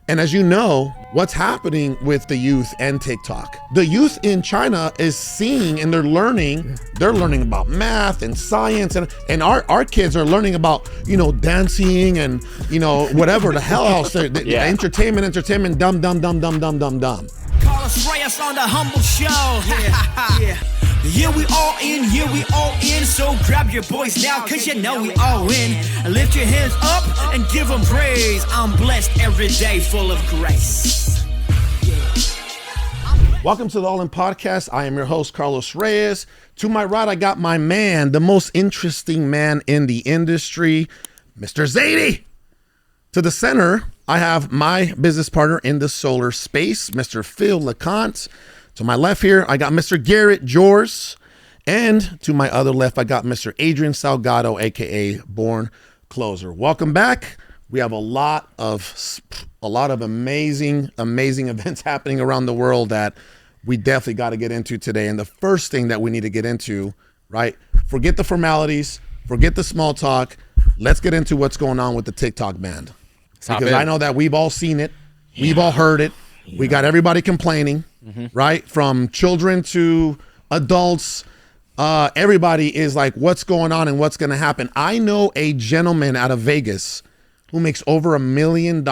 And as you know, what's happening with the youth and TikTok? The youth in China is seeing and they're learning about math and science, and our kids are learning about, dancing and, whatever the hell else. Entertainment, dumb. Carlos Reyes on the Humble Show. Yeah. Yeah, we all in, so grab your boys now, cause you know we all win. Lift your hands up and give them praise. I'm blessed every day, full of grace. Welcome to the All In Podcast. I am your host, Carlos Reyes. To my right, I got my man, the most interesting man in the industry, Mr. Zadie. To the center, I have my business partner in the solar space, Mr. Phil LeConte. To my left here, I got Mr. Garrett Jors. And to my other left, I got Mr. Adrian Salgado, aka Born Closer. Welcome back. We have a lot of amazing events happening around the world that we definitely got to get into today. And the first thing that we need to get into, right? Forget the formalities, forget the small talk. Let's get into what's going on with the TikTok ban. Because I know that we've all seen it. Yeah. We've all heard it. Yeah. We got everybody complaining, right? From children to adults. Everybody is like, what's going on and what's going to happen? I know a gentleman out of Vegas who makes over $1 million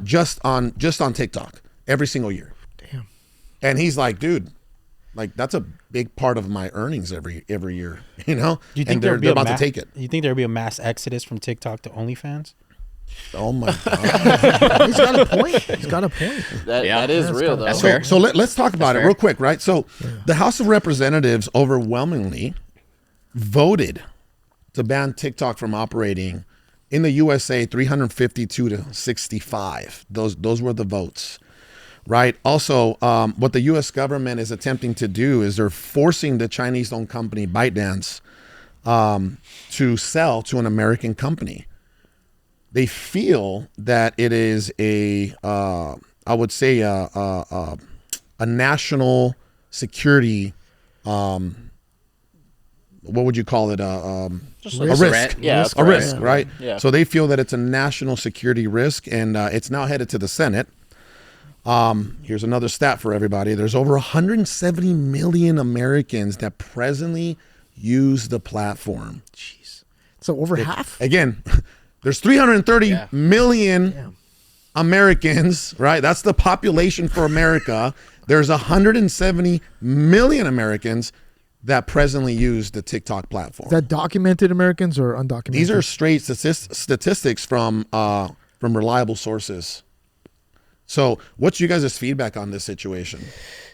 just on TikTok every single year. Damn. And he's like, dude, like that's a big part of my earnings every year, Do you think and they're about to take it. You think there'll be a mass exodus from TikTok to OnlyFans? Oh my God. He's got a point. That is real, though. That's fair. So let's talk about it real quick, right? So the House of Representatives overwhelmingly voted to ban TikTok from operating in the USA, 352 to 65. Those were the votes, right? Also, what the U.S. government is attempting to do is they're forcing the Chinese-owned company ByteDance to sell to an American company. They feel that it is I would say a national security, what would you call it? A risk. Yeah, a risk, right? Yeah. So they feel that it's a national security risk, and it's now headed to the Senate. Here's another stat for everybody. There's over 170 million Americans that presently use the platform. Jeez. So over half? Again, there's 330 million Americans, right? That's the population for America. There's 170 million Americans that presently use the TikTok platform. Is that documented Americans or undocumented? These are straight statistics from reliable sources. So what's you guys' feedback on this situation?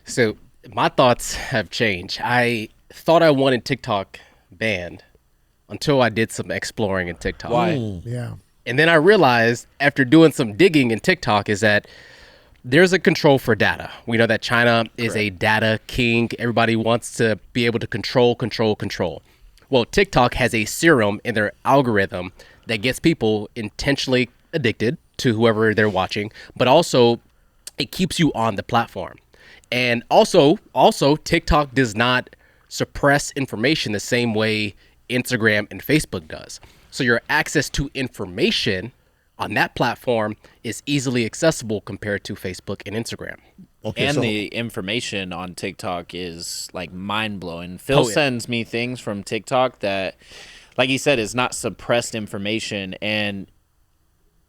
So my thoughts have changed. I thought I wanted TikTok banned until I did some exploring in TikTok. Why? Yeah. And then I realized after doing some digging in TikTok is that there's a control for data. We know that China is a data king. Everybody wants to be able to control. Well, TikTok has a serum in their algorithm that gets people intentionally addicted to whoever they're watching, but also it keeps you on the platform. And also TikTok does not suppress information the same way Instagram and Facebook does. So your access to information on that platform is easily accessible compared to Facebook and Instagram. Okay, and the information on TikTok is like mind-blowing. Phil sends me things from TikTok that, like he said, is not suppressed information. And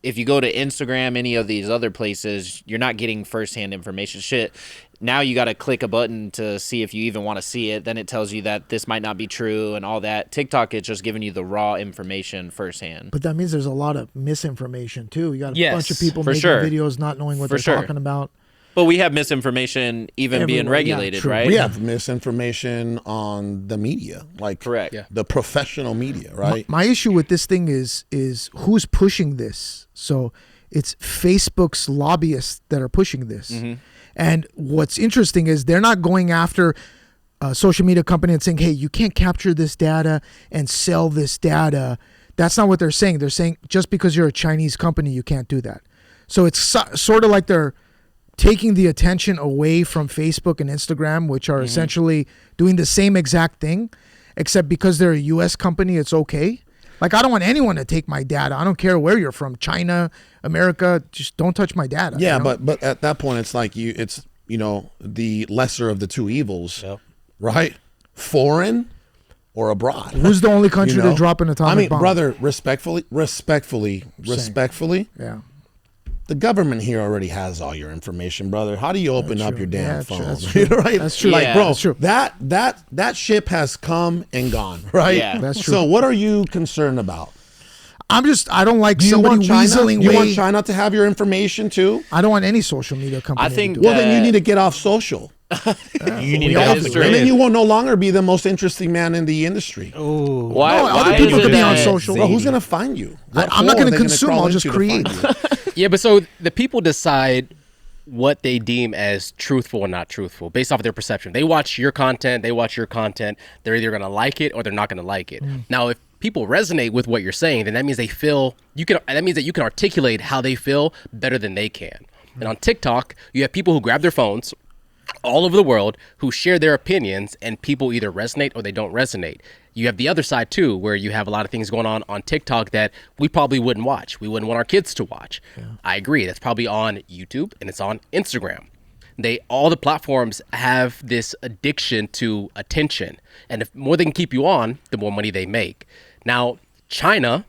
if you go to Instagram, any of these other places, you're not getting firsthand information. Shit. Now you got to click a button to see if you even want to see it. Then it tells you that this might not be true and all that. TikTok is just giving you the raw information firsthand. But that means there's a lot of misinformation too. You got a bunch of people making videos not knowing what they're talking about. But we have misinformation even being regulated, right? We have misinformation on the media, like the professional media, right? My issue with this thing is who's pushing this. So it's Facebook's lobbyists that are pushing this. Mm-hmm. And what's interesting is they're not going after a social media company and saying, hey, you can't capture this data and sell this data. That's not what they're saying. They're saying just because you're a Chinese company, you can't do that. So it's sort of like they're taking the attention away from Facebook and Instagram, which are essentially doing the same exact thing, except because they're a U.S. company, it's okay. Like, I don't want anyone to take my data. I don't care where you're from, China, America. Just don't touch my data. Yeah, you know? but at that point, it's like it's the lesser of the two evils, right? Foreign or abroad. Who's the only country to drop an atomic bomb? Brother, respectfully, Yeah. the government here already has all your information, brother. How do you open up your damn phone? That's true. Right? That's true. Like, Yeah. bro, That's true. that ship has come and gone, right? Yeah. That's true. So what are you concerned about? I don't like Do you somebody want China? weaseling You way. want China to have your information too? I don't want any social media company. I think to do Well, it. then you need to get off social. You need to all get off do. the True. And grid. then you will no longer be the most interesting man in the industry. Ooh. Why? No, other why people is can be on that- social. Bro, who's gonna find you? What I'm not hole gonna are they consume, crawl I'll just into to find create. you? Yeah, but so the people decide what they deem as truthful and not truthful based off of their perception. They watch your content, they're either going to like it or they're not going to like it. Now, if people resonate with what you're saying, then that means that you can articulate how they feel better than they can. And on TikTok, you have people who grab their phones all over the world who share their opinions, and people either resonate or they don't resonate. You have the other side too, where you have a lot of things going on TikTok that we probably wouldn't watch. We wouldn't want our kids to watch. I agree. That's probably on YouTube and it's on Instagram. All the platforms have this addiction to attention, and if more they can keep you on, the more money they make. Now, China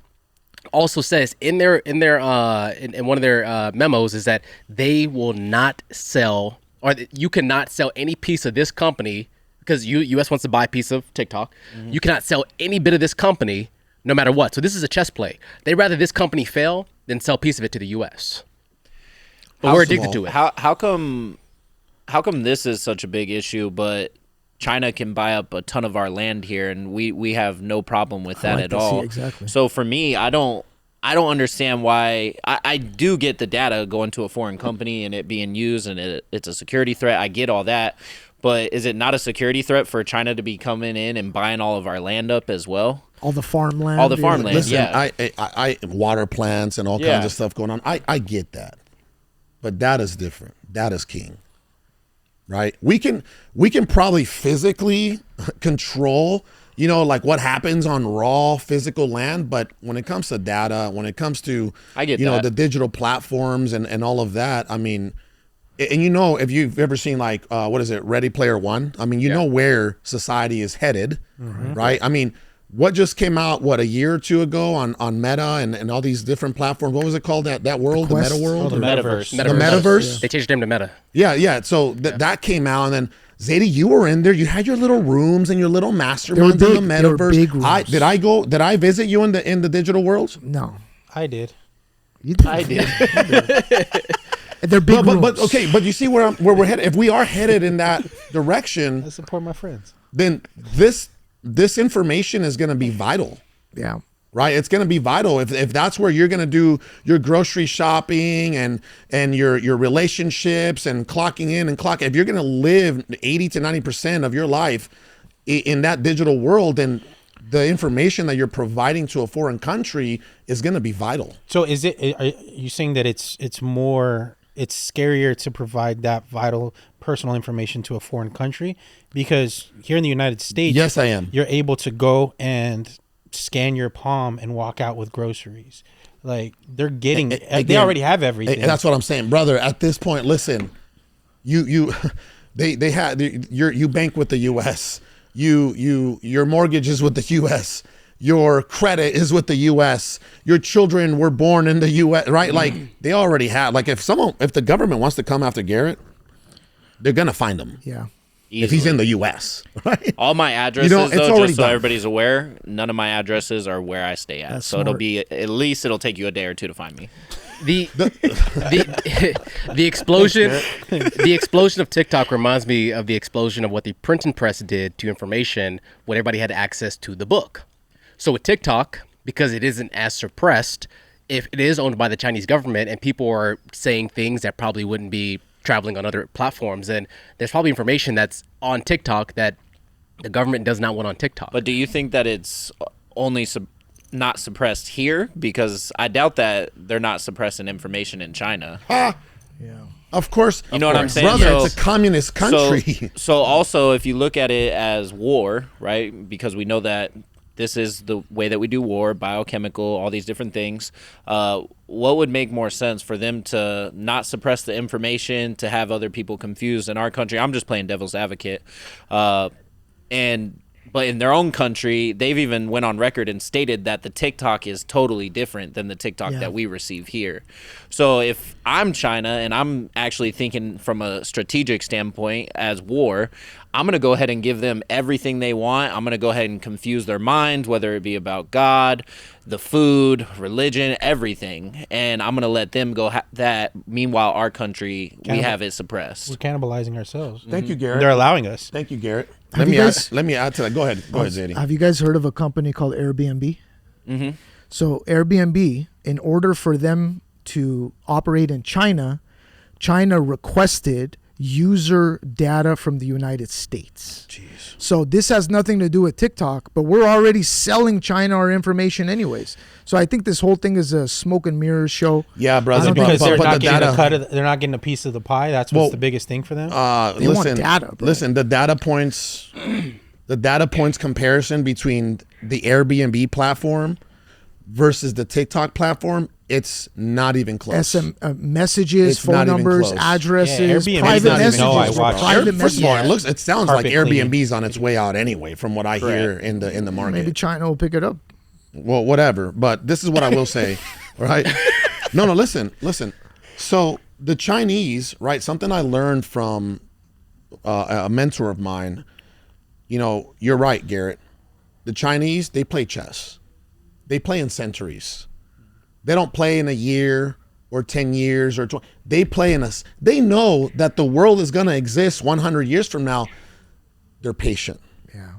also says in one of their memos is that they will not sell, or that you cannot sell any piece of this company because U.S. wants to buy a piece of TikTok. You cannot sell any bit of this company no matter what. So this is a chess play. They'd rather this company fail than sell a piece of it to the U.S. But we're addicted to it. How come this is such a big issue, but China can buy up a ton of our land here, and we have no problem with that at all? exactly. So for me, I don't understand why. I do get the data going to a foreign company and it being used, and it's a security threat. I get all that, but is it not a security threat for China to be coming in and buying all of our land up as well? All the farmland. All the farmland. Listen, Yeah. I water plants and all Yeah. kinds of stuff going on. I get that, but data's different. Data's king, right? We can probably physically control, like what happens on raw physical land, but when it comes to data, when it comes to I get that. the digital platforms and all of that, I mean. And if you've ever seen what is it, Ready Player One? I mean, you know where society is headed, right? I mean, what just came out, a year or two ago on Meta and all these different platforms? What was it called? That world, the Quest? Meta world? The or- metaverse. The metaverse? They changed their name to Meta. Yeah. So that came out, and then Zadie, you were in there. You had your little rooms and your little masterminds in the big. They were metaverse. big rooms. Did I visit you in the digital worlds? No. I did. You did. I did. They're big rooms. But okay, but you see where we're headed. If we are headed in that direction, I support my friends. then this information is going to be vital, Yeah. right? It's going to be vital if that's where you're going to do your grocery shopping and your relationships and clocking in and clock. If you're going to live 80 to 90% of your life in that digital world, then the information that you're providing to a foreign country is going to be vital. So are you saying that it's scarier to provide that vital personal information to a foreign country? Because here in the United States, Yes, I am. You're able to go and scan your palm and walk out with groceries. Like they're getting, they Again, already have everything. That's what I'm saying, brother. At this point, listen, you bank with the U.S. Your mortgage is with the U.S. Your credit is with the U.S. Your children were born in the U.S. Right? Like they already have. Like if the government wants to come after Garrett, they're gonna find him. Yeah. If he's in the U.S. Right? All my addresses, it's though, already just so done. everybody's aware, none of my addresses are where I stay at. That's So it'll smart. be it'll take you a day or two to find me. The explosion of TikTok reminds me of the explosion of what the printing press did to information when everybody had access to the book. So with TikTok, because it isn't as suppressed, if it is owned by the Chinese government and people are saying things that probably wouldn't be traveling on other platforms, then there's probably information that's on TikTok that the government does not want on TikTok. But do you think that it's only not suppressed here? Because I doubt that they're not suppressing information in China. Of course. You know what I'm saying? Brother, So- it's a communist country. So also, if you look at it as war, right? Because we know that this is the way that we do war, biochemical, all these different things. What would make more sense for them to not suppress the information, to have other people confused in our country? I'm just playing devil's advocate. But in their own country, they've even went on record and stated that the TikTok is totally different than the TikTok that we receive here. So if I'm China and I'm actually thinking from a strategic standpoint as war, I'm going to go ahead and give them everything they want. I'm going to go ahead and confuse their minds, whether it be about God, the food, religion, everything. And I'm going to let them go that. Meanwhile, our country, we have it suppressed. We're cannibalizing ourselves. Thank you, Garrett. They're allowing us. Thank you, Garrett. Have Let me add to that. Go ahead, Zadie. Have you guys heard of a company called Airbnb? Mm-hmm. So Airbnb, in order for them to operate in China, China requested user data from the United States. Jeez. So this has nothing to do with TikTok, but we're already selling China our information anyways. So I think this whole thing is a smoke and mirrors show. Yeah, brother. Because they're not the getting data, a cut of, they're not getting a piece of the pie. That's what's the biggest thing for them. They want data, bro. Listen, the data points comparison between the Airbnb platform versus the TikTok platform, it's not even close. Messages, It's phone not even numbers, close. addresses, Yeah, Airbnb private doesn't messages. know I bro, watch. private First of all, messages. it sounds like Carpet cleaning. Airbnb's on its way out anyway, from what I hear in the market. Maybe China will pick it up. Well, whatever. But this is what I will say, right? No, listen. So the Chinese, right? Something I learned from a mentor of mine. You know, you're right, Garrett. The Chinese, they play chess. They play in centuries. They don't play in a year or 10 years or 20. They play in us. They know that the world is going to exist 100 years from now. They're patient. Yeah.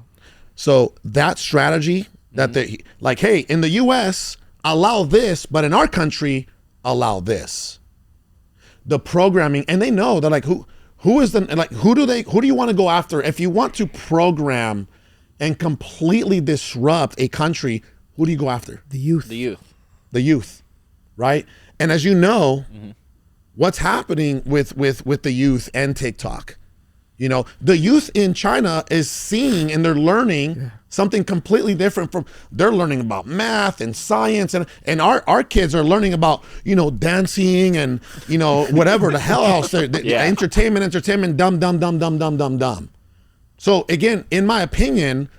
So that strategy that they like, hey, in the US, allow this, but in our country, allow this. The programming, and they know that like who do you want to go after? If you want to program and completely disrupt a country, who do you go after? The youth. The youth, right? And as you know, what's happening with the youth and TikTok? You know, the youth in China is seeing and they're learning something completely different from, they're learning about math and science, and our kids are learning about, you know, dancing and, you know, whatever the hell else. Entertainment, dumb. So again, in my opinion,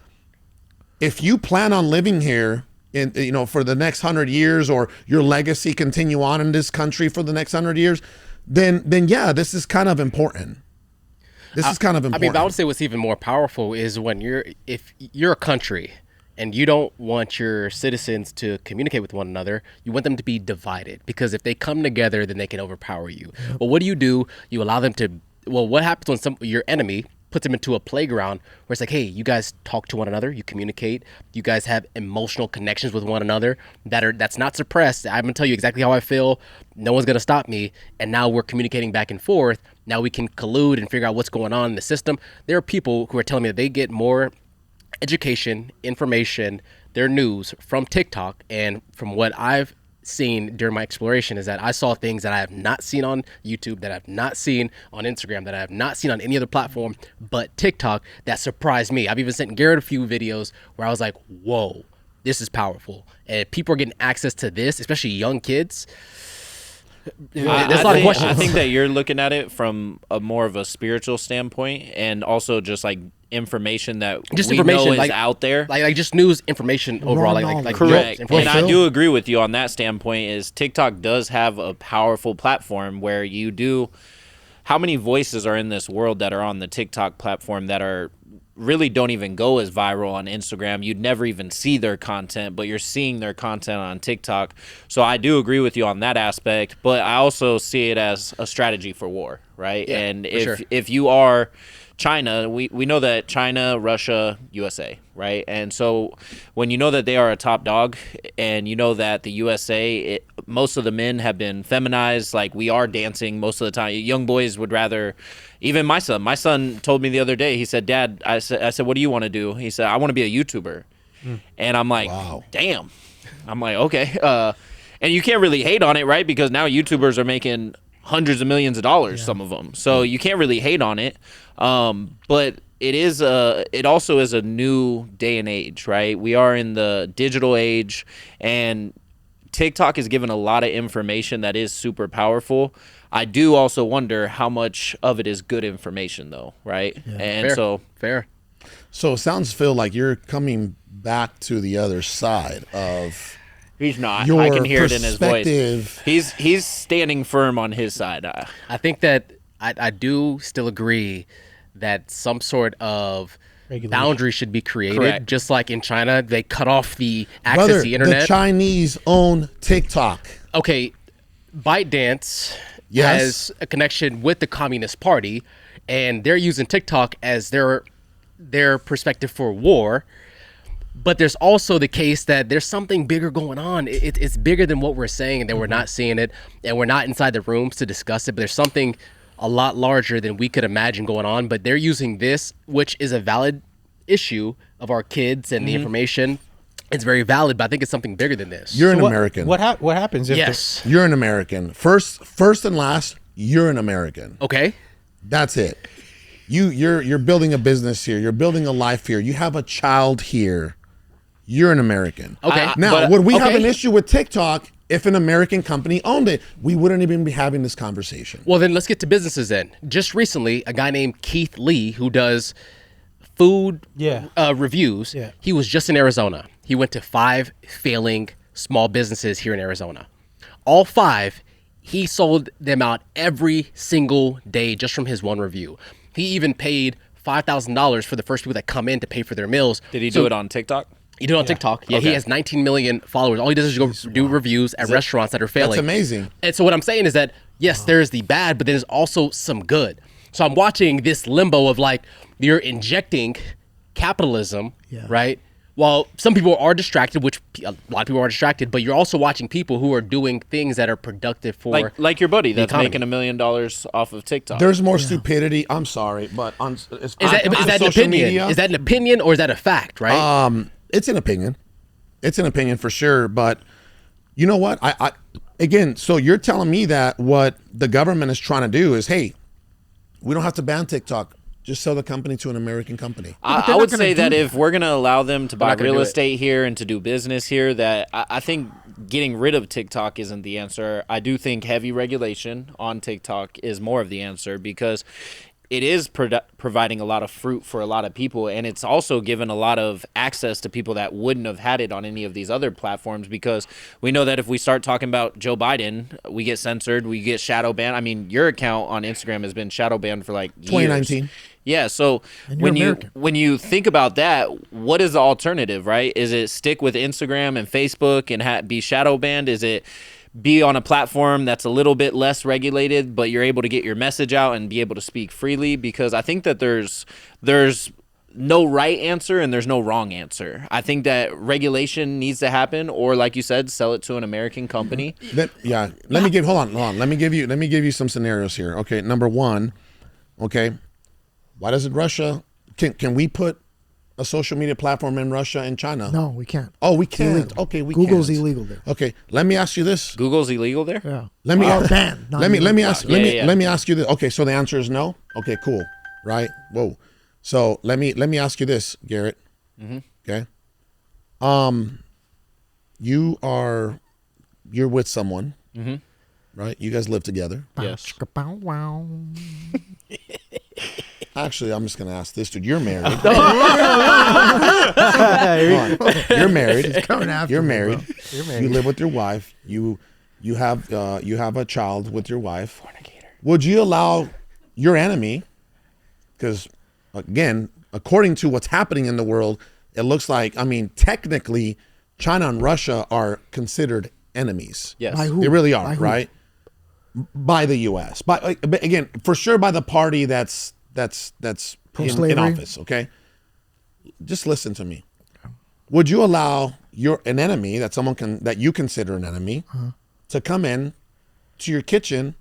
if you plan on living here for the next 100 years, or your legacy continue on in this country for the next 100 years, then yeah, this is kind of important. This is kind of important. I mean, I would say what's even more powerful is when if you're a country and you don't want your citizens to communicate with one another, you want them to be divided, because if they come together, then they can overpower you. Well, what do? You allow them to, what happens when your enemy puts them into a playground where it's like, hey, you guys talk to one another, you communicate, you guys have emotional connections with one another that's not suppressed. I'm gonna tell you exactly how I feel. No one's gonna stop me. And now we're communicating back and forth. Now we can collude and figure out what's going on in the system. There are people who are telling me that they get more education, information, their news from TikTok. And from what I've seen during my exploration is that I saw things that I have not seen on YouTube, that I've not seen on Instagram, that I have not seen on any other platform but TikTok, that surprised me. I've even sent Garrett a few videos where I was like, whoa, this is powerful. And if people are getting access to this, especially young kids, there's a lot of questions. I think that you're looking at it from a more of a spiritual standpoint, and also just like information that we know is out there, like just news information overall, like correct. And I do agree with you on that standpoint. Is TikTok does have a powerful platform where you do. How many voices are in this world that are on the TikTok platform that are really don't even go as viral on Instagram? You'd never even see their content, but you're seeing their content on TikTok. So I do agree with you on that aspect, but I also see it as a strategy for war, right? Yeah, and if you are China, we know that China, Russia, USA, right? And so when you know that they are a top dog, and you know that the USA, most of the men have been feminized, like we are dancing most of the time. Young boys would rather, even my son told me the other day, he said, Dad, I said, what do you want to do? He said, I want to be a YouTuber. And I'm like, wow. Damn. I'm like, okay. And you can't really hate on it, right? Because now YouTubers are making hundreds of millions of dollars, some of them. So you can't really hate on it. But it also is a new day and age, right? We are in the digital age, and TikTok is given a lot of information that is super powerful. I do also wonder how much of it is good information, though, right? Yeah. And fair. Fair. So it sounds, Phil, like you're coming back to the other side of. He's not. Your I can hear it in his voice. perspective. He's standing firm on his side. I think that I do still agree that some sort of boundary should be created. Correct. Just like in China, they cut off the access Brother, to the internet. the Chinese own TikTok. Okay, ByteDance Yes. has a connection with the Communist Party, and they're using TikTok as their perspective for war. But there's also the case that there's something bigger going on. It's bigger than what we're saying, and that we're not seeing it, and we're not inside the rooms to discuss it. But there's something a lot larger than we could imagine going on. But they're using this, which is a valid issue of our kids and the information. It's very valid, but I think it's something bigger than this. You're an American. What happens if Yes. You're an American. First and last, you're an American. Okay. That's it. You're building a business here. You're building a life here. You have a child here. You're an American. Okay. Now, but- would we have okay. an issue with TikTok if an American company owned it? We wouldn't even be having this conversation. Well, then let's get to businesses then. Just recently, a guy named Keith Lee, who does food reviews, he was just in Arizona. He went to 5 failing small businesses here in Arizona. All 5, he sold them out every single day just from his one review. He even paid $5,000 for the first people that come in to pay for their meals. Did he do it on TikTok? He did it on TikTok. Yeah, Okay. he has 19 million followers. All he does is go do reviews at restaurants that are failing. That's amazing. And so what I'm saying is that, yes, there's the bad, but there's also some good. So I'm watching this limbo of like, you're injecting capitalism, right? While some people are distracted, which a lot of people are distracted, but you're also watching people who are doing things that are productive for Like your buddy that's economy. making $1 million off of TikTok. There's more stupidity. I'm sorry, but is Is that an opinion? Is that an opinion or is that a fact, right? It's an opinion. It's an opinion for sure. But you know what? I again, so you're telling me that what the government is trying to do is, hey, we don't have to ban TikTok. Just sell the company to an American company. I would say that if we're going to allow them to buy not gonna real do it. estate here and to do business here, that I think getting rid of TikTok isn't the answer. I do think heavy regulation on TikTok is more of the answer because it is providing a lot of fruit for a lot of people, and it's also given a lot of access to people that wouldn't have had it on any of these other platforms, because we know that if we start talking about Joe Biden, we get censored, we get shadow banned. I mean, your account on Instagram has been shadow banned for like years. 2019. Yeah, so when you think about that, what is the alternative, right? Is it stick with Instagram and Facebook and be shadow banned? Is it be on a platform that's a little bit less regulated, but you're able to get your message out and be able to speak freely? Because I think that there's no right answer and there's no wrong answer. I think that regulation needs to happen, or like you said, sell it to an American company. Let me give you some scenarios here. Okay, number one, okay, why doesn't Russia can we put a social media platform in Russia and China? No, we can't. Oh, we can't. Illegal. Okay, we Google's can't. illegal there. Okay, let me ask you this. Google's illegal there? Yeah. Let me banned. let me ask you this. Okay, so the answer is no. Okay, cool. Right? Whoa. So let me ask you this, Garrett. Mm-hmm. Okay. You're with someone. Mm-hmm. Right? You guys live together. Yes. Wow. Actually, I'm just gonna ask this dude. You're married. Hold on. You're married. coming after You're me, married. bro. You're married. You live with your wife. You have a child with your wife. Would you allow your enemy? Because again, according to what's happening in the world, it looks like, I mean, technically, China and Russia are considered enemies. Yes. By who? They really are, By who? right? By the U.S. But again, for sure, by the party that's in Pro-slavery? office. Okay, just listen to me. Would you allow an enemy that you consider an enemy to come in to your kitchen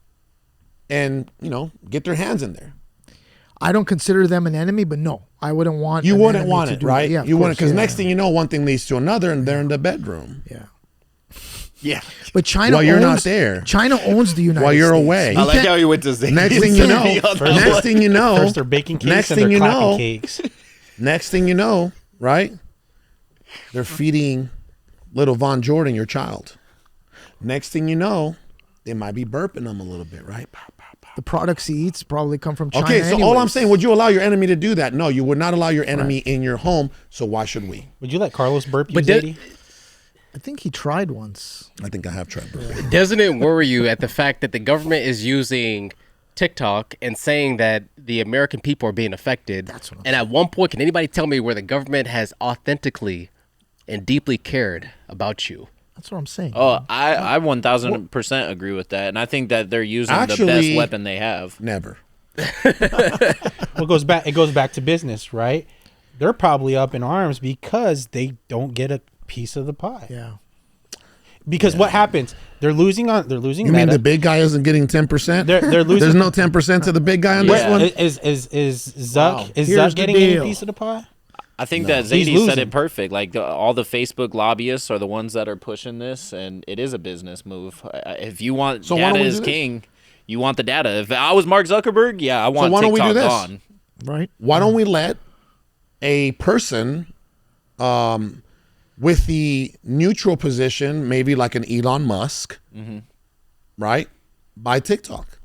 and get their hands in there? I don't consider them an enemy, but no, I wouldn't want. You an wouldn't enemy want to it, do right? that. Yeah, of you wouldn't, course, because yeah. next thing you know, one thing leads to another, and they're in the bedroom. Yeah. Yeah. But China While you're not owns, there. China owns the United While you're States. away. I like can't- how he went to say. Next thing you know, next thing you know, First they're baking cakes next and thing they're you clapping know, cakes. next thing you know, right? They're feeding little Von Jordan your child. Next thing you know, they might be burping them a little bit, right? Pow, pow, pow. The products he eats probably come from China. Okay, so all I'm anyways. saying, would you allow your enemy to do that? No, you would not allow your enemy in your home. So why should we? Would you let Carlos burp you, But Zadie? I think he tried once. I think I have tried burping. Doesn't it worry you at the fact that the government is using TikTok and saying that the American people are being affected? That's what I'm and at one point, can anybody tell me where the government has authentically and deeply cared about you? That's what I'm saying. Oh, I 1000% agree with that, and I think that they're using the Actually- best weapon they have. Never. Well, it goes back to business, right? They're probably up in arms because they don't get a piece of the pie. Yeah. Because what happens? They're losing You Meta. mean the big guy isn't getting 10%? They're losing. There's no 10% to the big guy on this Yeah. one? Is Zuck Wow. is Here's Zuck the getting any deal. piece of the pie? I think that He's Zadie said losing. it perfect. Like all the Facebook lobbyists are the ones that are pushing this, and it is a business move. If you want So why data don't we is do this? king, you want the data. If I was Mark Zuckerberg, yeah, I want why don't we TikTok do this? gone. Right. Why don't we let a person with the neutral position, maybe like an Elon Musk, right, buy TikTok?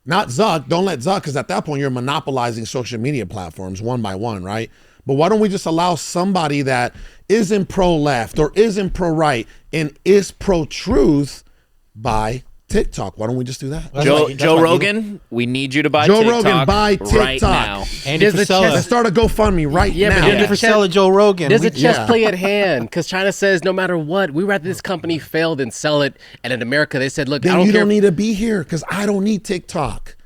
Not Zuck. Don't let Zuck, because at that point you're monopolizing social media platforms one by one, right? But why don't we just allow somebody that isn't pro-left or isn't pro-right and is pro-truth buy TikTok? Why don't we just do that? That's Joe, why- that's Joe why Rogan, we need you to buy Joe TikTok Rogan, buy right TikTok. now. Andy Does the Frisella. Let's start a GoFundMe right Yeah, but now. Andy Andy Frisella, Joe Rogan. There's We- a chess yeah. play at hand because China says no matter what, we rather this company fail than sell it. And in America, they said, look, I Then don't you care. don't need to be here because I don't need TikTok.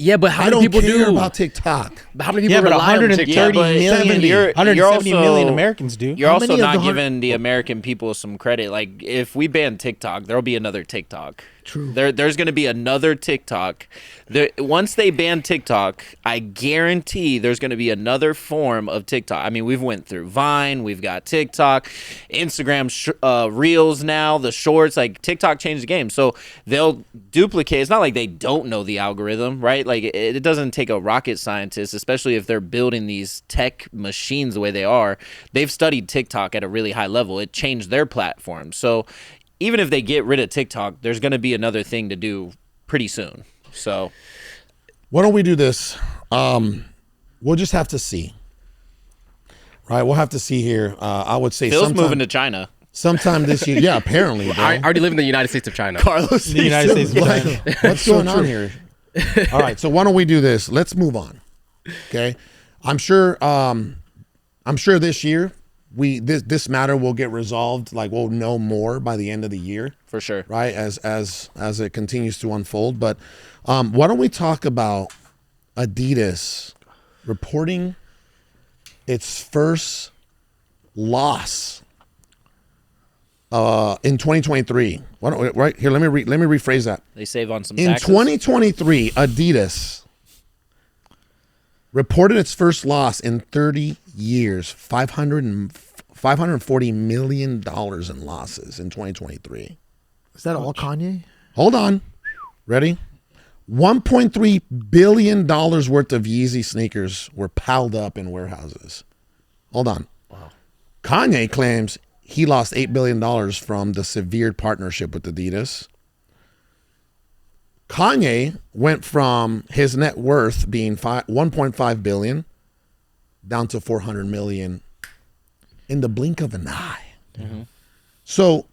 Yeah, but how I many don't people care do? about TikTok. How many people Yeah, but rely on 130 TikTok? but million, 70. 170 You're million also- Americans do. You're How also many of not the hun- giving the American people some credit. Like, if we ban TikTok, there'll be another TikTok. True. There's going to be another TikTok. Once they ban TikTok, I guarantee there's going to be another form of TikTok. I mean, we've went through Vine, we've got TikTok, Instagram Reels now, the Shorts. Like, TikTok changed the game, so they'll duplicate. It's not like they don't know the algorithm, right? Like, it doesn't take a rocket scientist, especially if they're building these tech machines the way they are. They've studied TikTok at a really high level. It changed their platform. So even if they get rid of TikTok, there's going to be another thing to do pretty soon. So Why don't we do this? We'll just have to see. Right? We'll have to see here. I would say Phil's moving to China. sometime this year. Yeah, apparently, bro. I already live in the United States of China. Carlos, The United States. of Like, China. what's going on here? All right, so why don't we do this? Let's move on. Okay, I'm sure this year this matter will get resolved. Like, we'll know more by the end of the year, for sure. right? As it continues to unfold. But why don't we talk about Adidas reporting its first loss in 2023? Why don't we, right here? Let me rephrase that. They save on some In taxes. 2023, Adidas reported its first loss in 30 years, $540 million in losses in 2023. Is that all Kanye? Hold on. Ready? $1.3 billion worth of Yeezy sneakers were piled up in warehouses. Hold on. Wow. Kanye claims he lost $8 billion from the severed partnership with Adidas. Kanye went from his net worth being $1.5 billion down to $400 million in the blink of an eye. Mm-hmm. So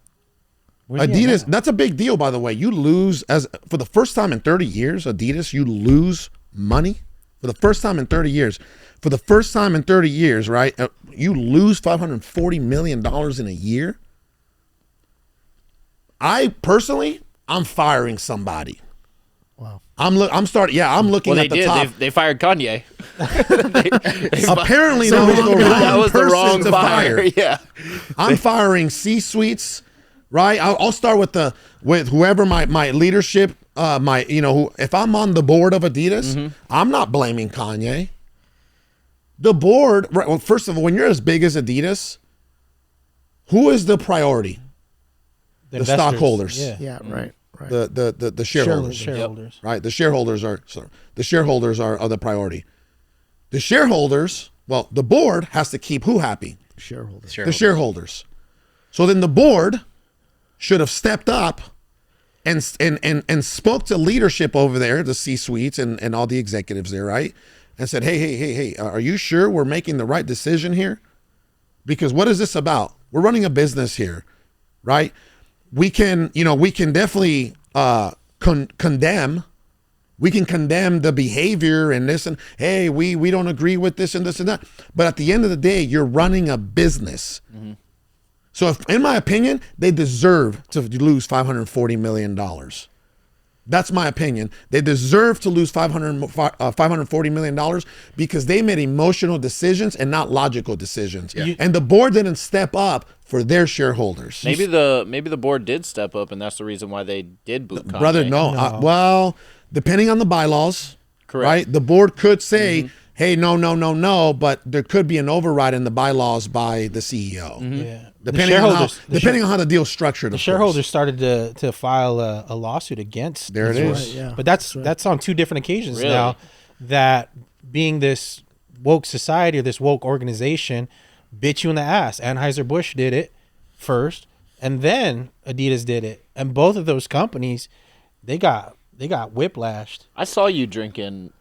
Where's he at Adidas, now? that's a big deal, by the way. You lose, for the first time in 30 years, Adidas, you lose money for the first time in 30 years. For the first time in 30 years, right? You lose $540 million in a year. I'm firing somebody. Wow. I'm looking Well, they at the did. top. They fired Kanye. Apparently, So that was the that wrong was the wrong person to fire. fire. Yeah. I'm firing C-suites, right? I'll start with whoever my leadership, if I'm on the board of Adidas, I'm not blaming Kanye. The board, right, well, first of all, when you're as big as Adidas, who is the priority? The investors. stockholders. Yeah. Yeah, right. The shareholders. Shareholders. Right? The shareholders are the priority. The shareholders, well, the board has to keep who happy? Shareholders. The shareholders. So then the board should have stepped up and spoke to leadership over there, the C-suites and all the executives there, right? And said, hey, are you sure we're making the right decision here? Because what is this about? We're running a business here, right? We can definitely condemn. We can condemn the behavior and this and, hey, we don't agree with this and this and that. But at the end of the day, you're running a business. Mm-hmm. So if, in my opinion, they deserve to lose $540 million. That's my opinion. They deserve to lose $540 million because they made emotional decisions and not logical decisions. Yeah. And the board didn't step up for their shareholders. Maybe the board did step up, and that's the reason why they did boot Kanye. Brother, no. Well, depending on the bylaws, correct. Right? The board could say, hey, no, but there could be an override in the bylaws by the CEO. Mm-hmm. Yeah. Depending on how the deal's structured. The shareholders started to file a lawsuit against. There it is. Right, yeah. But that's on two different occasions now. That being this woke society or this woke organization bit you in the ass. Anheuser-Busch did it first, and then Adidas did it, and both of those companies, they got whiplashed. I saw you drinking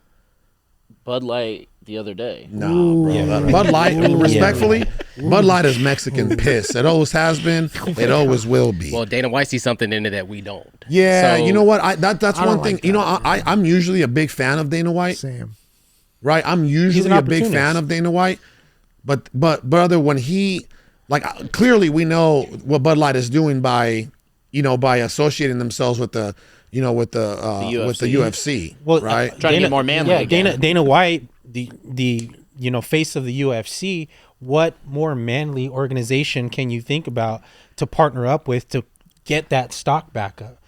Bud Light the other day. No, bro. Yeah. Bud Light, respectfully, Bud Light is Mexican piss. It always has been. It always will be. Well, Dana White sees something in it that we don't. Yeah, so, you know what? That's one thing. Like that. You know, I'm usually a big fan of Dana White. Same. Right? I'm usually a big fan of Dana White. But brother, when he, like, clearly we know what Bud Light is doing by associating themselves with the UFC. Well, trying to get more manly. Yeah, again. Dana White, the face of the UFC. What more manly organization can you think about to partner up with to get that stock back up,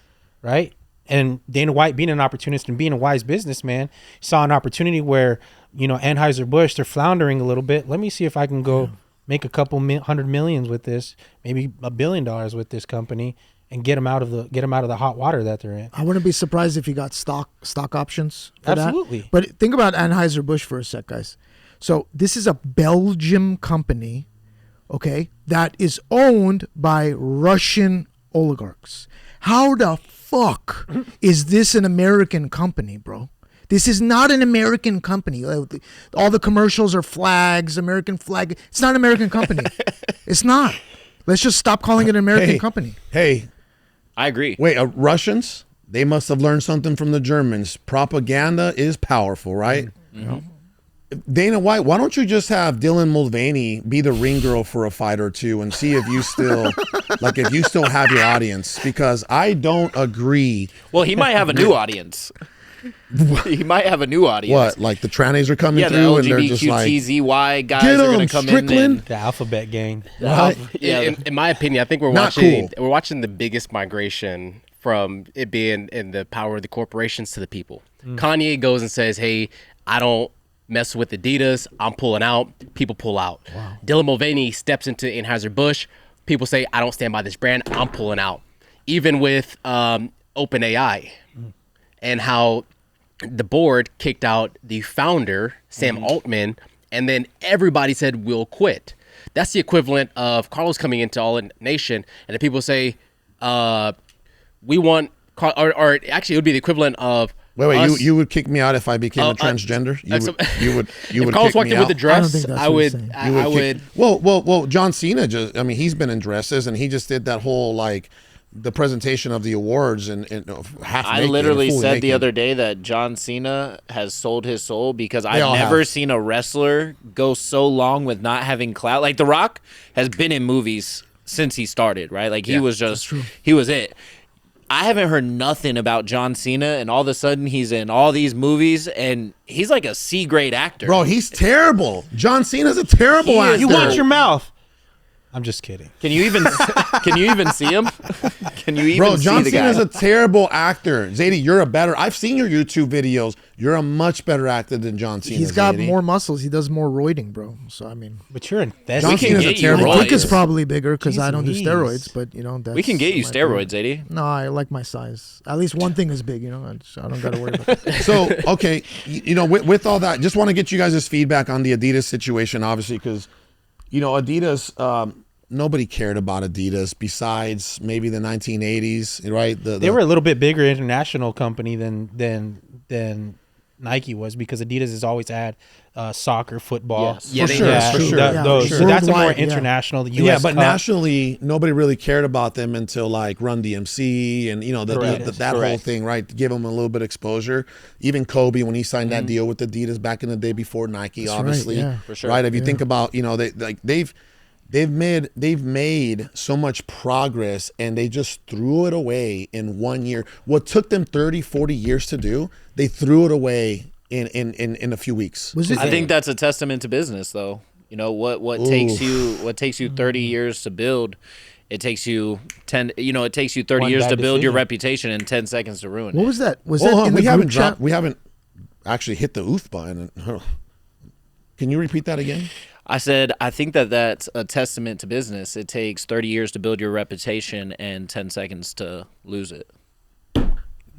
right? And Dana White, being an opportunist and being a wise businessman, saw an opportunity where Anheuser-Busch, they're floundering a little bit. Let me see if I can go make a couple $100 million with this, maybe $1 billion with this company, and get them out of the hot water that they're in. I wouldn't be surprised if you got stock options for Absolutely. that. But think about Anheuser-Busch for a sec, guys. So this is a Belgium company, okay, that is owned by Russian oligarchs. How the fuck is this an American company, bro? This is not an American company. All the commercials are flags, American flag. It's not an American company. It's not. Let's just stop calling it an American company. Hey. I agree. Wait, Russians? They must have learned something from the Germans. Propaganda is powerful, right? Mm-hmm. Dana White, why don't you just have Dylan Mulvaney be the ring girl for a fight or two and see if you still have your audience? Because I don't agree. Well, he might have a new audience. He might have a new audience. What? Like the trannies are coming through the and they're just like, LGBTQTZY guys are going to come in. The alphabet gang. In my opinion, I think we're watching the biggest migration from it being in the power of the corporations to the people. Kanye goes and says, hey, I don't mess with Adidas. I'm pulling out. People pull out. Wow. Dylan Mulvaney steps into Anheuser-Busch. People say, I don't stand by this brand. I'm pulling out. Even with OpenAI and how the board kicked out the founder, Sam Altman, and then everybody said, we'll quit. That's the equivalent of Carlos coming into All Nation, and the people say, we want, or actually it would be the equivalent of, Wait, you would kick me out if I became a transgender? You would if Carlos walked in with a dress, I would. Well, John Cena he's been in dresses and he just did that whole the presentation of the awards and half naked. I literally said naked. the other day that John Cena has sold his soul because I've never seen a wrestler go so long with not having clout. Like The Rock has been in movies since he started, right? Like he was it. I haven't heard nothing about John Cena, and all of a sudden he's in all these movies, and he's like a C-grade actor. Bro, he's terrible. John Cena's a terrible actor. You watch your mouth. I'm just kidding. Can you even see him? Can you even Bro, see John the guy? Cena's a terrible actor. Zadie, you're a better. I've seen your YouTube videos. You're a much better actor than John Cena. He's got Zadie. more muscles. He does more roiding, bro. So I mean, But you're invested. John We can Cena's a get you terrible my roids. dick is probably bigger because I don't do Jeez steroids. But you know, that's We can get you my steroids, thing. 80. No, I like my size. At least one thing is big. You know, I don't got to worry about that. So, okay, you know, with all that, just want to get you guys' feedback on the Adidas situation, obviously, because, you know, Adidas, nobody cared about Adidas besides maybe the 1980s, right? They were a little bit bigger international company than Nike was, because Adidas has always had soccer, football. Yes. Yeah, for sure, yeah, for true. sure. Yeah, those. for So sure. that's a more Worldwide, yeah. international. The US Yeah, but Cup. nationally, nobody really cared about them until like Run DMC and, you know, that whole Correct. thing, right? To give them a little bit of exposure. Even Kobe, when he signed that deal with Adidas back in the day before Nike, That's right, obviously, yeah. For sure. right? If you think about, you know, they've made so much progress, and they just threw it away in 1 year. What took them 30, 40 years to do, they threw it away in a few weeks. Was it? I think that's a testament to business, though. You know what takes you 30 years to build. It takes you 10. You know, it takes you 30 One years bad to build your decision. reputation and 10 seconds to ruin What it. was that? Was Hold that on, in we the haven't group chat? we haven't actually hit the oof button. Can you repeat that again? I said I think that's a testament to business. It takes 30 years to build your reputation and 10 seconds to lose it.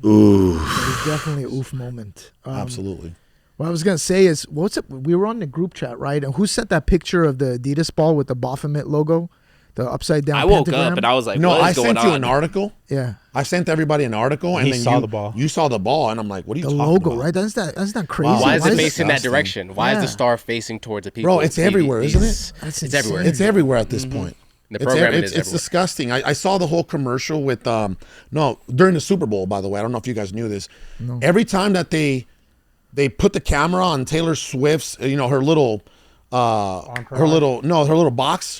It was definitely an oof moment. Absolutely. What I was gonna say is, what's it? We were on the group chat, right? And who sent that picture of the Adidas ball with the Baphomet logo, the upside down? I woke pentagram? up and I was like, No, what I is going sent you on? an article. Yeah, I sent everybody an article, and He then saw you the ball. You saw the ball, and I'm like, "What are you the talking logo, about?" right? That's not crazy. Wow. Why is it Why is it facing that disgusting? direction? Why is Yeah. the star facing towards the people? Bro, it's everywhere, isn't it? That's It's insane. everywhere. It's everywhere at this point. The It's programming it's is everywhere. disgusting. I saw the whole commercial with no, during the Super Bowl, by the way. I don't know if you guys knew this. Every time that they put the camera on Taylor Swift's, you know, her little box,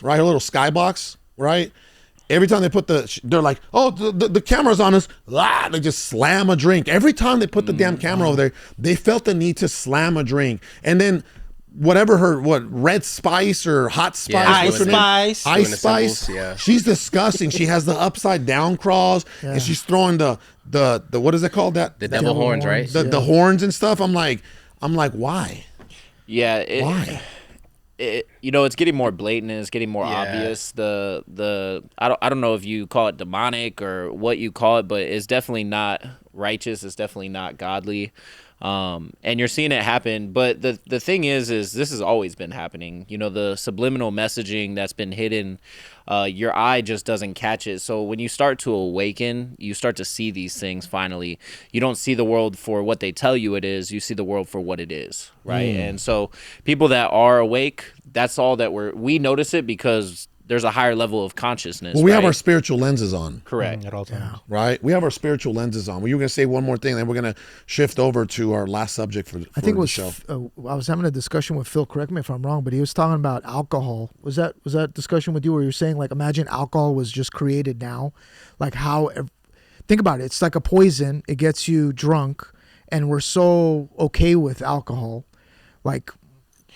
right? Her little skybox, right? Every time they put they're like, oh, the camera's on us. Ah, they just slam a drink. Every time they put the damn camera over there, they felt the need to slam a drink. And then whatever Red Spice or Hot Spice, Yeah, what's her name? Ice Spice. Ice Doing the Spice. symbols, yeah. She's disgusting. She has the upside down craws, and she's throwing the what is it called? The devil horns, right? The horns and stuff. I'm like, why? Yeah, Why? you know, it's getting more blatant and it's getting more Yeah. obvious. I don't know if you call it demonic or what you call it, but it's definitely not righteous. It's definitely not godly. And you're seeing it happen. But the thing is this has always been happening. You know, the subliminal messaging that's been hidden, your eye just doesn't catch it. So when you start to awaken, you start to see these things finally. You don't see the world for what they tell you it is. You see the world for what it is, right? And so people that are awake, that's all that we notice it because there's a higher level of consciousness. Well, we have right? our spiritual lenses on, Correct. At all times. right? We have our spiritual lenses on. Well, you were going to say one more thing, then we're going to shift over to our last subject for I think it the was. show. I was having a discussion with Phil. Correct me if I'm wrong, but he was talking about alcohol. Was that discussion with you where you're saying like, imagine alcohol was just created now, like how? Think about it. It's like a poison. It gets you drunk, and we're so okay with alcohol, like.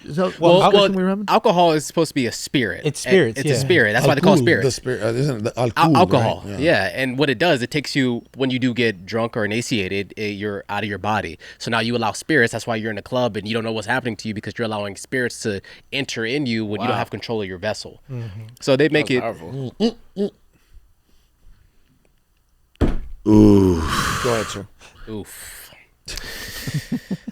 Is that Well, what discussion we were having? alcohol is supposed to be a spirit. It's spirits, It's yeah. a spirit. That's why they call it Alcohol, spirit. The spirit, isn't it? The alcohol, Alcohol, right? yeah. And what it does, it takes you, when you do get drunk or emaciated, you're out of your body. So now you allow spirits. That's why you're in a club and you don't know what's happening to you because you're allowing spirits to enter in you when you don't have control of your vessel. So they make it. Powerful. Go ahead, sir. Oof.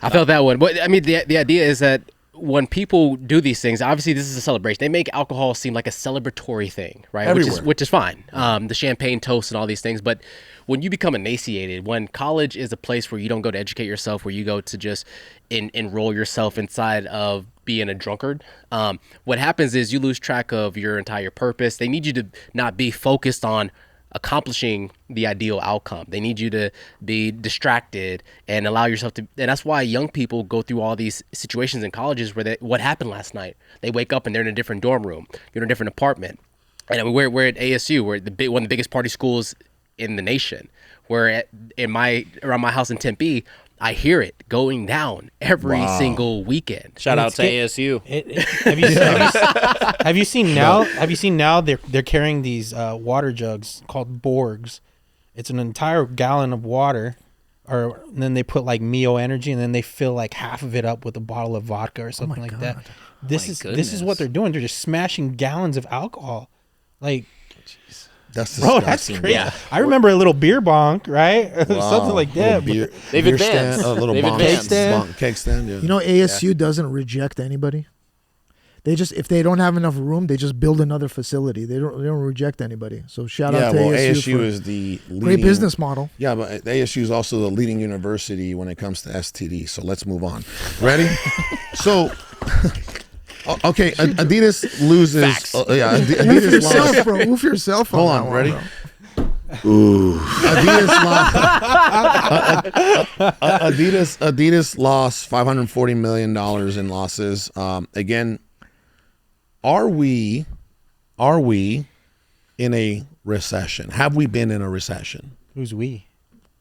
I felt that one. But I mean, the idea is that when people do these things, obviously this is a celebration. They make alcohol seem like a celebratory thing, right? Everywhere. Which is fine. The champagne toast and all these things. But when you become emaciated, when college is a place where you don't go to educate yourself, where you go to just enroll yourself inside of being a drunkard, what happens is you lose track of your entire purpose. They need you to not be focused on accomplishing the ideal outcome. They need you to be distracted and allow yourself to, and that's why young people go through all these situations in colleges where what happened last night? They wake up and they're in a different dorm room, you're in a different apartment. And I mean, we're at ASU, we're one of the biggest party schools in the nation. Where around my house in Tempe, I hear it going down every single weekend. Shout out to ASU. Have you seen now? Have you seen now? They're carrying these water jugs called Borgs. It's an entire gallon of water, and then they put like Mio Energy, and then they fill like half of it up with a bottle of vodka or something like that. This is what they're doing. They're just smashing gallons of alcohol, like. That's Bro, that's crazy. Yeah. I remember a little beer bonk, right? Something like that. They've advanced. A little cake stand. Yeah. You know, ASU doesn't reject anybody. They just, if they don't have enough room, they just build another facility. They don't reject anybody. So shout out to ASU. ASU is the leading, great business model. Yeah, but ASU is also the leading university when it comes to STD. So let's move on. Ready? So, okay, Adidas loses. Adidas lost. Bro. Move yourself. Hold on, ready? Ooh. Adidas lost $540 million in losses. Again, are we in a recession? Have we been in a recession? Who's we?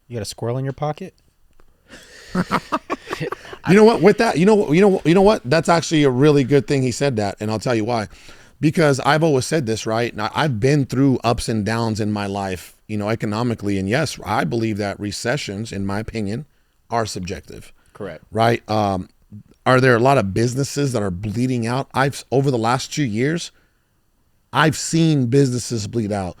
You got a squirrel in your pocket? You know what? With that, you know what? That's actually a really good thing he said that, and I'll tell you why. Because I've always said this, right? Now, I've been through ups and downs in my life, economically, and yes, I believe that recessions, in my opinion, are subjective. Correct. Right? Are there a lot of businesses that are bleeding out? Over the last 2 years, I've seen businesses bleed out.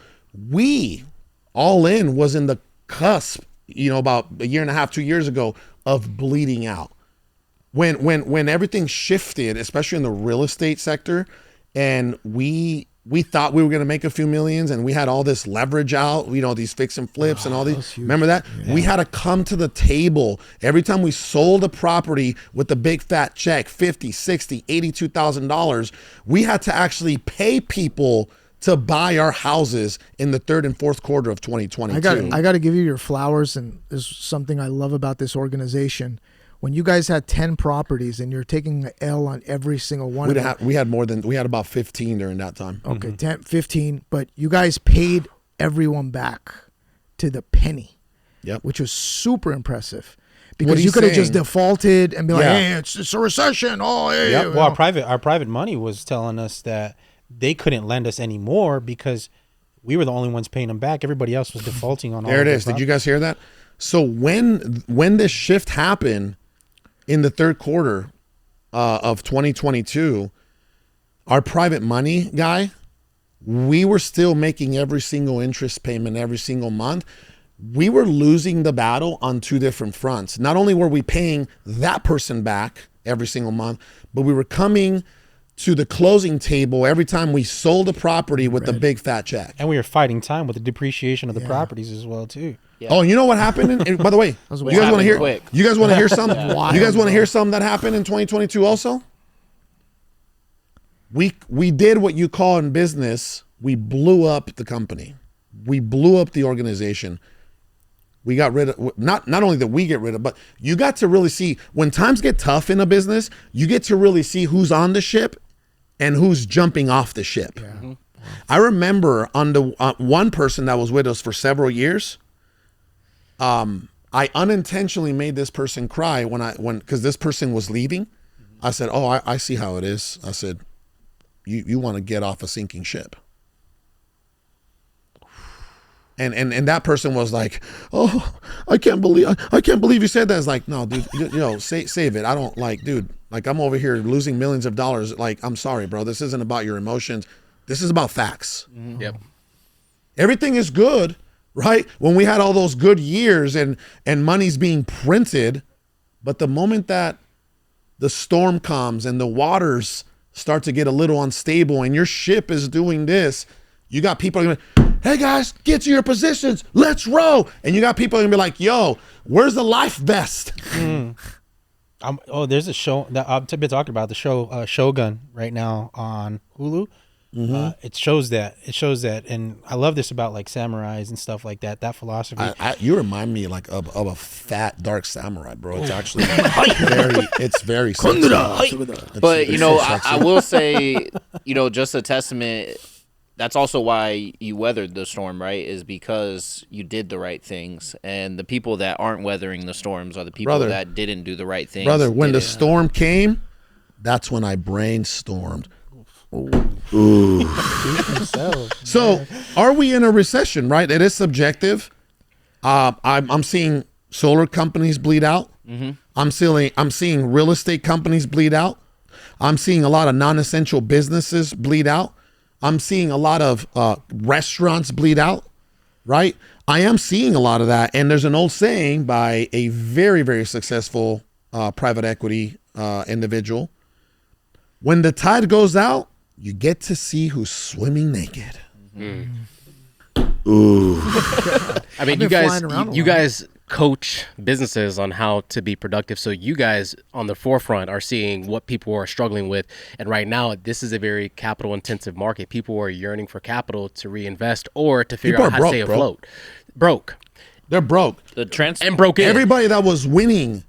We, All In, was in the cusp, about a year and a half, 2 years ago, of bleeding out. When everything shifted, especially in the real estate sector, and we thought we were going to make a few millions, and we had all this leverage out, these fix and flips and all these. Remember that? Yeah. We had to come to the table every time we sold a property with a big fat check, $50, $60, $82,000. We had to actually pay people to buy our houses in the third and fourth quarter of 2022. I got to give you your flowers, and there's something I love about this organization. When you guys had 10 properties and you're taking an L on every single one of them. We had about 15 during that time. Okay, 10, 15, but you guys paid everyone back to the penny. Yep. Which was super impressive. Because you could have just defaulted and be like, hey, it's a recession. Oh, hey. Yep. Well, our private money was telling us that they couldn't lend us anymore because we were the only ones paying them back. Everybody else was defaulting on all There it is. Did you guys hear that? So when this shift happened in the third quarter of 2022, our private money guy, we were still making every single interest payment every single month. We were losing the battle on two different fronts. Not only were we paying that person back every single month, but we were coming to the closing table every time we sold a property with a big fat check. And we were fighting time with the depreciation of the properties as well too. Yeah. Oh, you know what happened? And by the way, you guys want to hear? Quick. You guys want to hear something? You guys want to hear something that happened in 2022? Also, we did what you call in business. We blew up the company. We blew up the organization. We got rid of not only that we get rid of, but you got to really see when times get tough in a business. You get to really see who's on the ship and who's jumping off the ship. Yeah. I remember on the one person that was with us for several years. I unintentionally made this person cry because this person was leaving. I said, "Oh, I see how it is." I said, "You want to get off a sinking ship." And that person was like, "Oh, I can't believe you said that." It's like, no, dude, save it. I don't dude, I'm over here losing millions of dollars. I'm sorry, bro. This isn't about your emotions. This is about facts. Mm-hmm. Yep. Everything is good. Right? When we had all those good years and money's being printed, but the moment that the storm comes and the waters start to get a little unstable and your ship is doing this, you got people going, hey guys, get to your positions. Let's row. And you got people going to be like, yo, where's the life vest? There's a show that I've been talking about, the show Shogun right now on Hulu. Mm-hmm. It shows that, and I love this about samurais and stuff like that. That philosophy. You remind me of a fat dark samurai, bro. It's actually very sexy. But I will say, just a testament that's also why you weathered the storm, right? Is because you did the right things, and the people that aren't weathering the storms are the people Brother. that didn't do the right things. Brother, when the didn't. storm came, that's when I brainstormed. So, are we in a recession? Right, it is subjective. I'm seeing solar companies bleed out. I'm seeing real estate companies bleed out. I'm seeing a lot of non-essential businesses bleed out. I'm seeing a lot of restaurants bleed out. Right, I am seeing a lot of that. And there's an old saying by a very, very successful private equity individual: when the tide goes out, you get to see who's swimming naked. I mean, been flying around a you lot. guys coach businesses on how to be productive. So you guys on the forefront are seeing what people are struggling with. And right now, this is a very capital intensive market. People are yearning for capital to reinvest or to figure People out are how to stay broke, bro. afloat. Broke. They're broke. And broke in. Everybody that was winning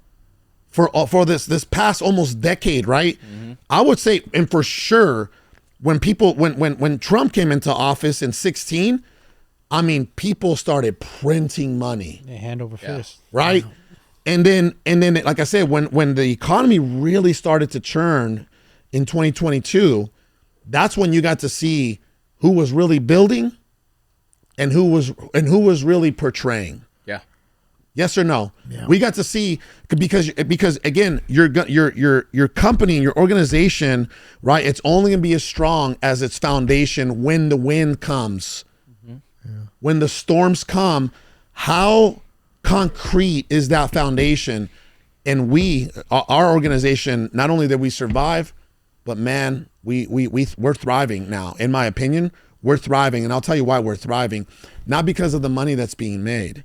for this past almost decade, right? I would say, and for sure, when Trump came into office in 2016, I mean, people started printing money, Hand over fist. right? And then, like I said, when the economy really started to churn in 2022, that's when you got to see who was really building and who was really portraying. Yeah. Yes or no? Yeah. We got to see because again, your company and your organization, right? It's only gonna be as strong as its foundation when the wind comes. When the storms come, how concrete is that foundation? And our organization, not only did we survive, but man, we're thriving now. In my opinion, we're thriving, and I'll tell you why we're thriving. Not because of the money that's being made,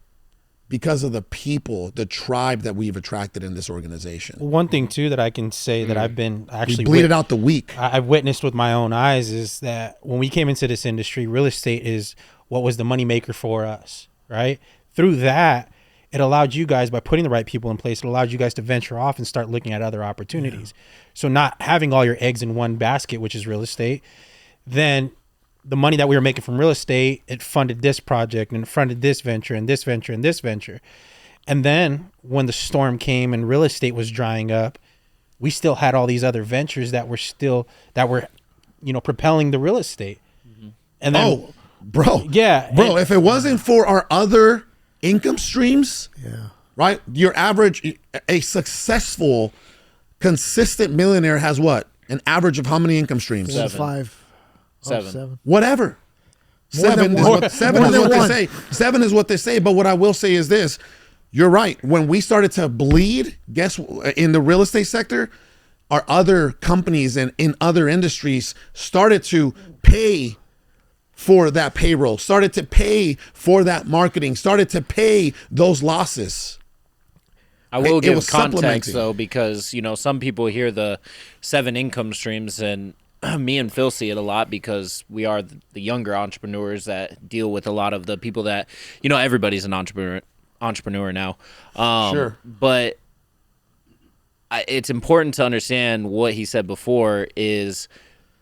because of the people, the tribe that we've attracted in this organization. One thing too that I can say that I've been actually We bleeded out the weak. I've witnessed with my own eyes is that when we came into this industry, real estate is what was the moneymaker for us, right? Through that, it allowed you guys, by putting the right people in place, it allowed you guys to venture off and start looking at other opportunities. So not having all your eggs in one basket, which is real estate, then the money that we were making from real estate, it funded this project and it funded this venture and this venture and this venture. And then when the storm came and real estate was drying up, we still had all these other ventures that were propelling the real estate. And then, bro, if it wasn't for our other income streams, right? Your average, a successful, consistent millionaire has what? An average of how many income streams? 7. Whatever. Seven is what they say. 7 is what they say. But what I will say is this: you're right. When we started to bleed, in the real estate sector, our other companies and in other industries started to pay for that payroll, started to pay for that marketing, started to pay those losses. I will give was context supplementing. though, because some people hear the 7 income streams, and me and Phil see it a lot because we are the younger entrepreneurs that deal with a lot of the people that everybody's an entrepreneur now. Sure, but it's important to understand what he said before is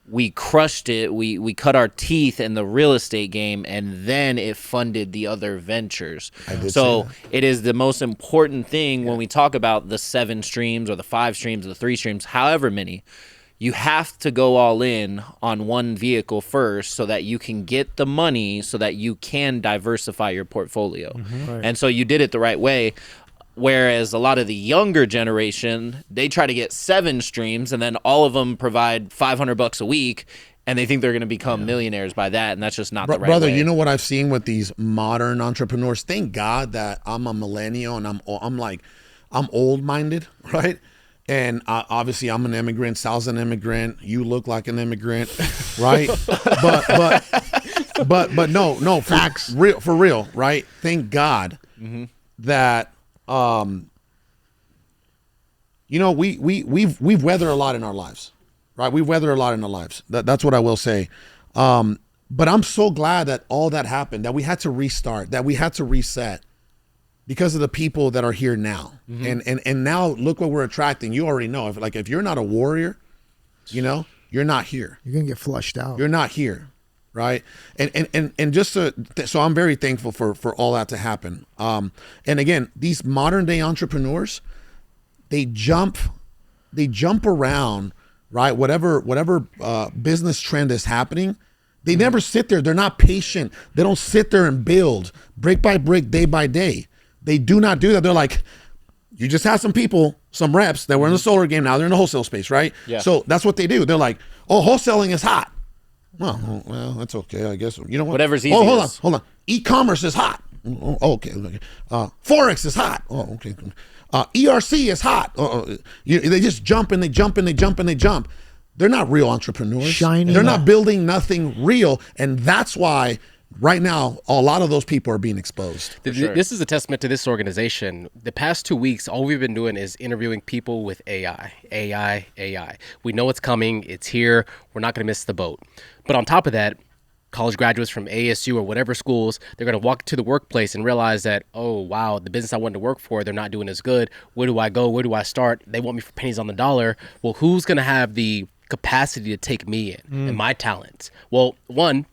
we crushed it. We cut our teeth in the real estate game, and then it funded the other ventures. So it is the most important thing when we talk about the 7 streams or the 5 streams or the 3 streams, however many. You have to go all in on one vehicle first so that you can get the money so that you can diversify your portfolio. Right. And so you did it the right way. Whereas a lot of the younger generation, they try to get 7 streams and then all of them provide $500 a week, and they think they're going to become millionaires by that, and that's just not the right brother, way. you know what I've seen with these modern entrepreneurs? Thank God that I'm a millennial and I'm old-minded, right? And obviously, I'm an immigrant. Sal's an immigrant. You look like an immigrant, right? but no, facts, for real, right? Thank God that we've weathered a lot in our lives, right? We've weathered a lot in our lives. That's what I will say. But I'm so glad that all that happened, that we had to restart, that we had to reset. Because of the people that are here now. And now look what we're attracting. You already know. If you're not a warrior, you're not here. You're going to get flushed out. You're not here, right? And just so I'm very thankful for all that to happen. And again, these modern day entrepreneurs, they jump around, right? Whatever business trend is happening, they never sit there. They're not patient. They don't sit there and build brick by brick, day by day. They do not do that. They're like, you just have some people, some reps that were in the solar game. Now they're in the wholesale space, right? Yeah. So that's what they do. They're like, oh, wholesaling is hot. Well, that's okay, I guess. You know what? Whatever's easy. Oh, hold on. E-commerce is hot. Oh, okay. Forex is hot. Oh, okay. ERC is hot. They just jump and they jump and they jump and they jump. They're not real entrepreneurs. Shiny. They're not building nothing real, and that's why right now a lot of those people are being exposed. This is a testament to this organization. The past 2 weeks, all we've been doing is interviewing people with AI. We know it's coming. It's here. We're not going to miss the boat. But on top of that, college graduates from ASU or whatever schools, they're going to walk to the workplace and realize that, oh, wow, the business I wanted to work for, they're not doing as good. Where do I go? Where do I start? They want me for pennies on the dollar. Well, who's going to have the capacity to take me in and my talents? Well, one,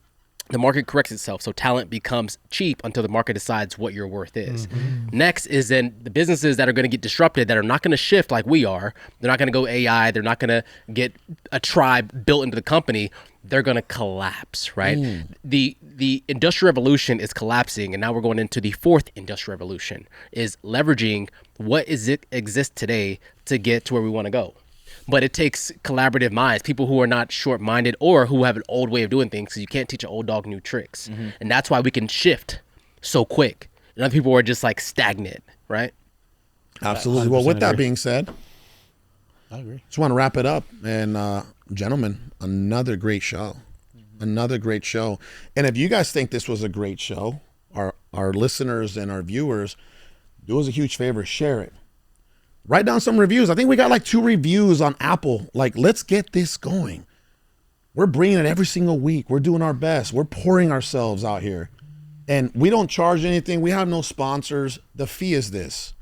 the market corrects itself, so talent becomes cheap until the market decides what your worth is. Next is then the businesses that are going to get disrupted, that are not going to shift like we are. They're not going to go AI. They're not going to get a tribe built into the company. They're going to collapse, right? The industrial revolution is collapsing, and now we're going into the fourth industrial revolution, is leveraging what exists today to get to where we want to go. But it takes collaborative minds, people who are not short-minded or who have an old way of doing things, because you can't teach an old dog new tricks. And that's why we can shift so quick. And other people are just like stagnant, right? Absolutely. Well, with that being said, I agree. just want to wrap it up. And gentlemen, another great show. Another great show. And if you guys think this was a great show, our listeners and our viewers, do us a huge favor, share it. Write down some reviews. I think we got like 2 reviews on Apple. Like, let's get this going. We're bringing it every single week. We're doing our best. We're pouring ourselves out here. And we don't charge anything. We have no sponsors. The fee is this.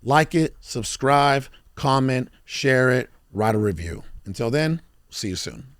Like it, subscribe, comment, share it, write a review. Until then, see you soon.